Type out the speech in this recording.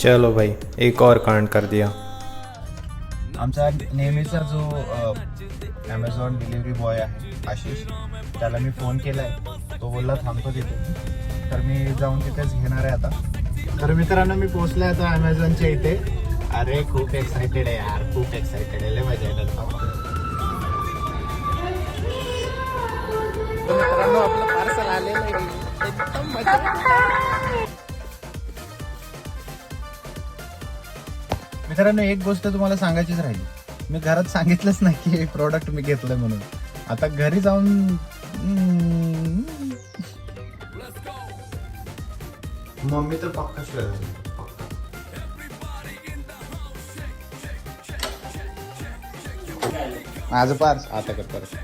चलो भाई, एक और कांड कर दिया. आमचा नेहमीचा जो ॲमेझॉन डिलिव्हरी बॉय आहे आशिष, त्याला मी फोन केला आहे. तो बोलला थांबतो तिथे, तर मी जाऊन तिथेच घेणार आहे आता. तर मित्रांनो, मी पोहोचलोय आता ॲमेझॉनच्या इथे. अरे खूप एक्सायटेड आहे यार, खूप एक्सायटेड आहे. लय मजा येईल आता. मित्रांनो, आपलं पार्सल आलेलं आहे. एकदम मजा. मित्रांनो, एक गोष्ट तुम्हाला सांगायचीच राहिली. मी घरात सांगितलंच नाही की हे प्रोडक्ट मी घेतलंय म्हणून. आता घरी जाऊन मम्मी तर पक्का शिवाय माझं पार्स आता कर परत.